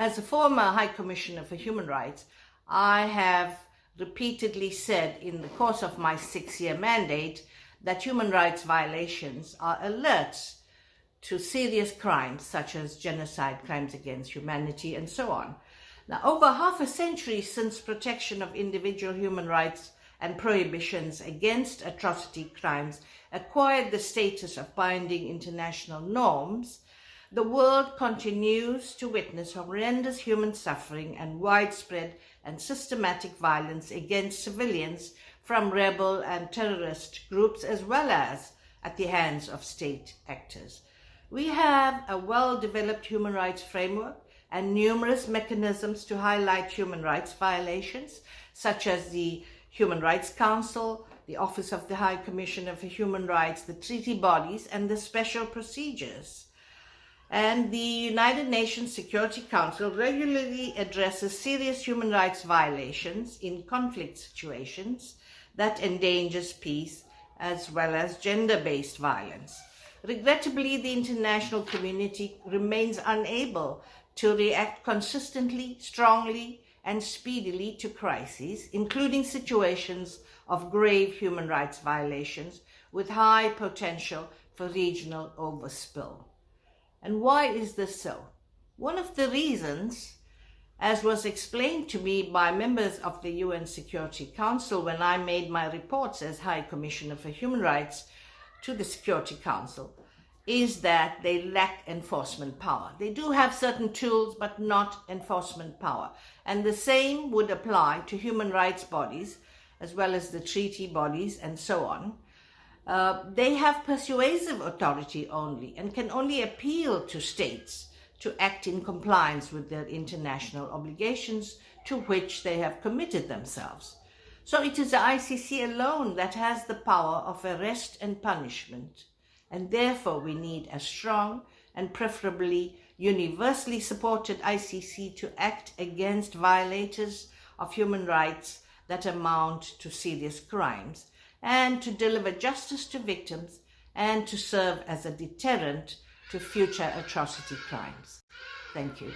As a former High Commissioner for Human Rights, I have repeatedly said in the course of my 6-year mandate that human rights violations are alerts to serious crimes such as genocide, crimes against humanity, and so on. Now, over half a century since protection of individual human rights and prohibitions against atrocity crimes acquired the status of binding international norms, the world continues to witness horrendous human suffering and widespread and systematic violence against civilians from rebel and terrorist groups, as well as at the hands of state actors. We have a well-developed human rights framework and numerous mechanisms to highlight human rights violations, such as the Human Rights Council, the Office of the High Commissioner for Human Rights, the treaty bodies, and the special procedures. And the United Nations Security Council regularly addresses serious human rights violations in conflict situations that endangers peace, as well as gender-based violence. Regrettably, the international community remains unable to react consistently, strongly, and speedily to crises, including situations of grave human rights violations with high potential for regional overspill. And why is this so? One of the reasons, as was explained to me by members of the UN Security Council when I made my reports as High Commissioner for Human Rights to the Security Council, is that they lack enforcement power. They do have certain tools, but not enforcement power. And the same would apply to human rights bodies, as well as the treaty bodies and so on. They have persuasive authority only and can only appeal to states to act in compliance with their international obligations to which they have committed themselves. So it is the ICC alone that has the power of arrest and punishment, and therefore we need a strong and preferably universally supported ICC to act against violators of human rights that amount to serious crimes, and to deliver justice to victims and to serve as a deterrent to future atrocity crimes. Thank you.